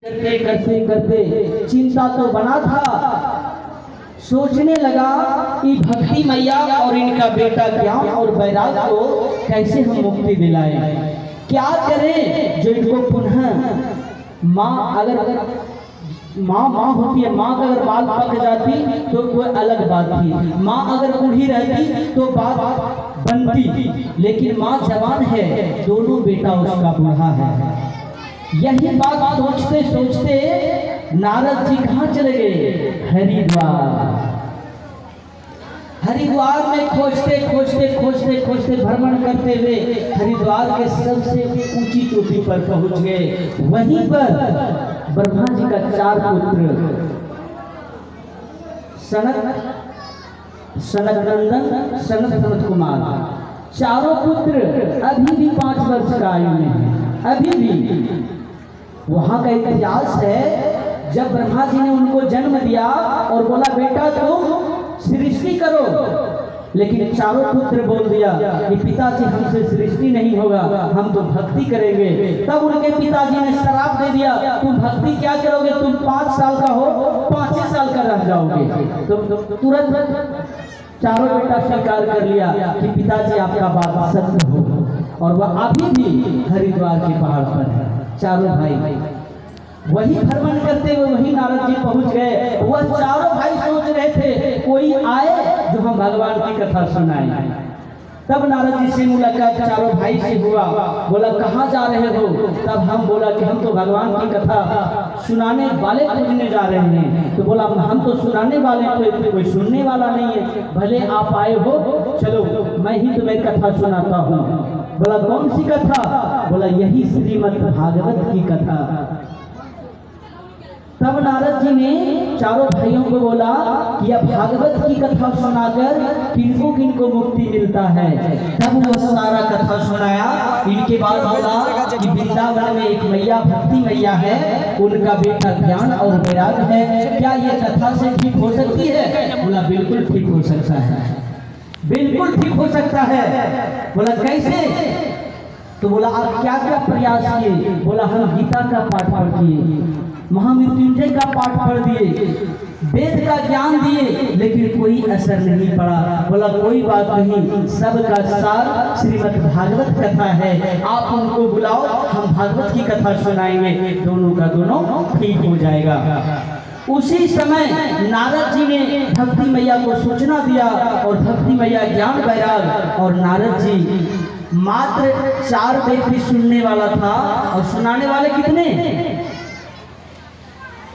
करते करते करते चिंता तो बना था, सोचने लगा कि भक्ति मैया और इनका बेटा ज्ञान और वैराग को कैसे हम मुक्ति दिलाएं, क्या करें जो इनको पुनः माँ अगर माँ होती है, माँ का अगर बाल पक जाती तो कोई अलग बात थी, माँ अगर बूढ़ी रहती तो बात बनती, लेकिन माँ जवान है, दोनों बेटा उसका बूढ़ा है। यही बात सोचते सोचते नारद जी कहाँ चले गए? हरिद्वार। हरिद्वार में खोजते खोजते खोजते खोजते भ्रमण करते हुए हरिद्वार के सबसे ऊंची चोटी पर पहुंच गए। वहीं पर ब्रह्मा जी का 4 पुत्र सनक सनत कुमार, चारों पुत्र अभी भी 5 वर्ष का आयु में है। अभी भी वहां का इतिहास है, जब ब्रह्मा जी ने उनको जन्म दिया और बोला बेटा तुम सृष्टि करो, लेकिन चारों पुत्र बोल दिया कि पिताजी हमसे सृष्टि नहीं होगा, हम तो भक्ति करेंगे। तब उनके पिताजी ने श्राप दे दिया, तुम भक्ति क्या करोगे, तुम 5 साल का हो, 5 साल का रह जाओगे। तो तुरंत चारों बेटा स्वीकार कर लिया कि पिताजी आपका बात सत्य हो, और वह अभी भी हरिद्वार के पहाड़ पर है। चारों भाई वही भ्रमण करते हुए वही नारद जी पहुंच गए। वह चारों भाई सोच रहे थे कोई आए जो हम भगवान की कथा सुनाए। तब नारद जी से मुलाकात चारों भाई से हुआ, बोला कहाँ जा रहे हो? तब हम बोला कि हम तो भगवान की कथा सुनाने वाले खोजने जा रहे हैं। तो बोला हम तो सुनाने वाले, तो कोई सुनने वाला नहीं है, भले आप आए हो, चलो मैं ही तुम्हें कथा सुनाता हूँ। बोला कौन सी कथा? बोला यही श्रीमद् भागवत की कथा। तब नारद जी ने चारों भाइयों को बोला कि अब भागवत की कथा सुनाकर किनको किनको मुक्ति मिलता है। तब वो सारा कथा सुनाया। इनके बाद बोला कि वृंदावन में एक मैया भक्ति मैया है, उनका बेटा ज्ञान और वैराग है, क्या ये कथा से ठीक हो सकती है? बोला बिल्कुल ठीक हो सकता है, बिल्कुल ठीक हो सकता है। बोला कैसे? तो बोला आप क्या क्या प्रयास किए? बोला हम गीता का पाठ पढ़ किए, महामृत्युंजय का पाठ पढ़ दिए, वेद का ज्ञान दिए, लेकिन कोई असर नहीं पड़ा। बोला कोई बात नहीं, सबका सार श्रीमद् भागवत कथा है, आप उनको बुलाओ, हम भागवत की कथा सुनाएंगे, दोनों का दोनों ठीक हो जाएगा। उसी समय नारद जी ने भक्ति मैया को सूचना दिया, और भक्ति मैया ज्ञान वैराग और नारद जी, मात्र 4 व्यक्ति सुनने वाला था, और सुनाने वाले कितने?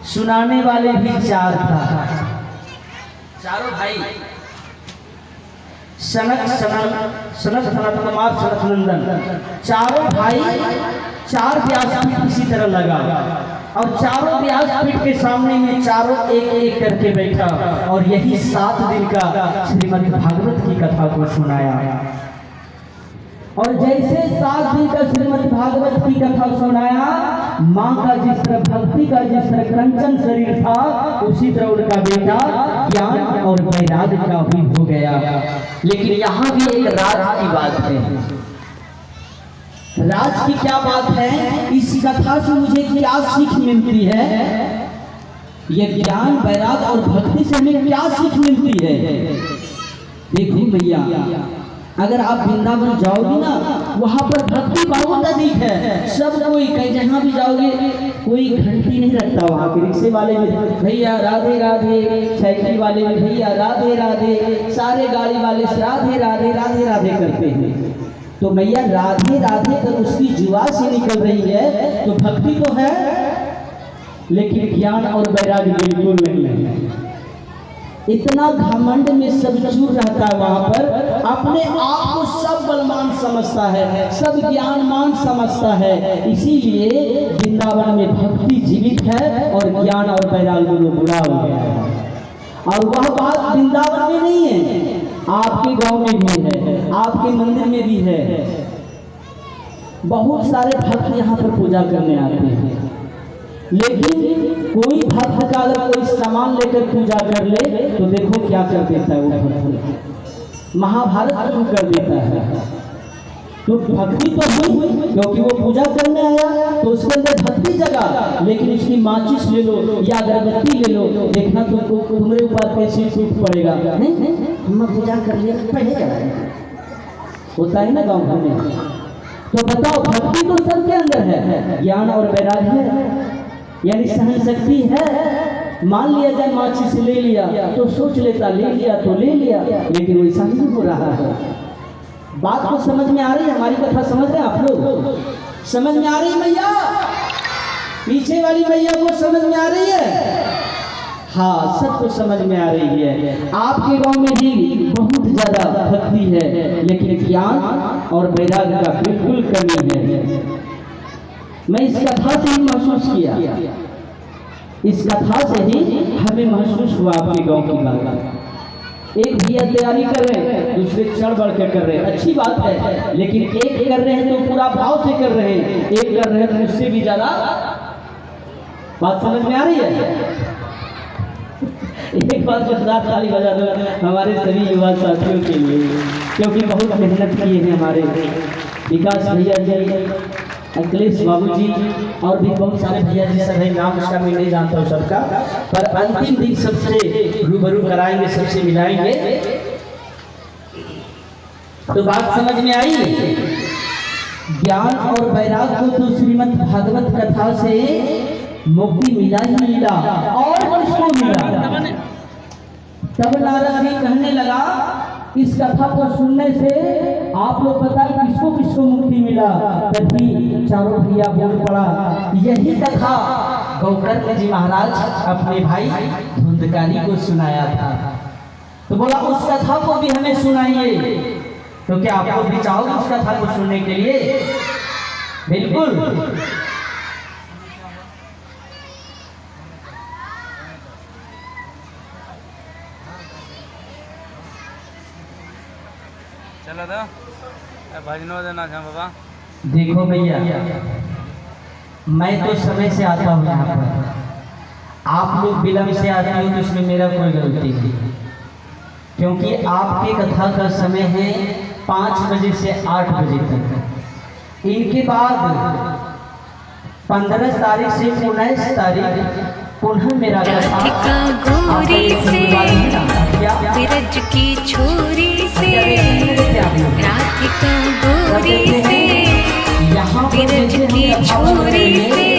सुनाने वाले भी 4 था। चारों भाई सनत कुमार सनत नंदन, चारों भाई 4 व्यासपीठ इसी तरह लगा, और चारों व्यासपीठ के सामने में चारों एक एक करके बैठा, और यही 7 दिन का श्रीमद् भागवत की कथा को सुनाया। और जैसे 7 दिन का श्रीमद् भागवत की कथा सुनाया, माँ का जिस तरह भक्ति का जिस तरह क्रंचन शरीर था, उसी तरह उनका बेटा ज्ञान और वैराग का भी हो गया। लेकिन यहाँ भी एक राज की बात है। राज की क्या बात है? इस कथा से मुझे क्या सीख मिलती है? ये ज्ञान वैराग और भक्ति से हमें क्या सीख मिलती है? देखो भैया, अगर आप वृंदावन जाओगे ना, वहाँ पर भक्ति बहुत अधिक है। सब कोई कहीं जहाँ भी जाओगे, कोई घंटी नहीं रखता। वहाँ के रिक्शे वाले में भैया राधे राधे, साइकिल वाले में भैया राधे राधे, सारे गाड़ी वाले राधे राधे राधे राधे करते हैं। तो मैया राधे राधे तो उसकी जुआ से निकल रही है, तो भक्ति तो है, लेकिन ज्ञान और वैराग बिल्कुल नहीं है। इतना घमंड में सब चूर रहता है वहां पर, अपने आप को सब बलवान समझता है, सब ज्ञानमान समझता है। इसीलिए वृंदावन में भक्ति जीवित है और ज्ञान और वैराग दोनों बुरा हो गया है। और वह बात वृंदावन में नहीं है, आपके गांव में भी है, आपके मंदिर में भी है। बहुत सारे भक्त यहाँ पर पूजा करने आते हैं, लेकिन कोई भक्त का अगर कोई सामान लेकर पूजा कर ले तो देखो क्या कर देता है वो भक्त, महाभारत शुरू कर देता है। तो भक्ति तो हुई क्योंकि वो पूजा करने आया तो उसके अंदर भक्ति जगा, लेकिन उसकी माचिस ले लो या अगरबत्ती ले लो, देखना तुमको तुम्हारे ऊपर कैसे टूट पड़ेगा। नहीं हम पूजा कर लिया पहले होता है ना गाँव घर में। तो बताओ भक्ति तो सबके अंदर है, ज्ञान और वैराग्य है, यानी सहन शक्ति है। मान लिया जाए माचिस ले लिया तो सोच लेता ले लिया तो ले लिया, लेकिन वैसा नहीं हो रहा है। बात को समझ में आ रही है? हमारी कथा समझ रहे हैं आप लोग? समझ में आ रही है मैया? पीछे वाली मैया को समझ में आ रही है? हाँ, सबको समझ में आ रही है। आपके गांव में भी बहुत ज्यादा भक्ति है, लेकिन ज्ञान और वैराग्य का बिल्कुल कमी है। मैं इस कथा से ही महसूस किया, इस कथा से ही हमें महसूस हुआ अपने गांव की बात। एक भैया तैयारी कर रहे हैं, दूसरे चढ़ बढ़ के कर रहे हैं, अच्छी बात है, लेकिन एक कर रहे हैं तो पूरा भाव से कर रहे हैं, एक कर रहे हैं तो मुझसे भी ज्यादा। बात समझ में आ रही है? एक बात जोरदार ताली बजा दो हमारे सभी युवा साथियों के लिए, क्योंकि बहुत मेहनत किए हैं हमारे विकास भैया जी, अखिलेश बाबू जी और भी बहुत सारे भैया जी सब है। नाम उसका मैं नहीं जानता हूँ सबका, पर अंतिम दिन सबसे रूबरू कराएंगे, सबसे मिलाएंगे। तो बात समझ में आई? ज्ञान और वैराग्य को तो श्रीमद् भागवत कथा से मुक्ति मिला ही मिला, और किसको मिला? तब नारद जी कहने लगा इस कथा को सुनने से आप लोग बताएं किसको किसको मुक्ति मिला। तभी चारों भैया बोल पड़ा, यही कथा गौकर्ण जी महाराज अपने भाई धुंधकारी को सुनाया था। तो बोला उस कथा को भी हमें सुनाइए। तो क्या आप लोग भी चाहोगे उस कथा को सुनने के लिए? बिल्कुल। चलो तो भजनों देना था बाबा। देखो भैया, मैं तो समय से आता हूँ यहाँ पर, आप लोग विलम्ब से आते हो तो इसमें मेरा कोई गलती नहीं, क्योंकि आपके कथा का समय है 5 बजे से 8 बजे तक। इनके बाद 15 तारीख से 19 तारीख पुनः मेरा राधिका गोरी से विरज की छोरी से, राधिका गोरी से विरज की छोरी से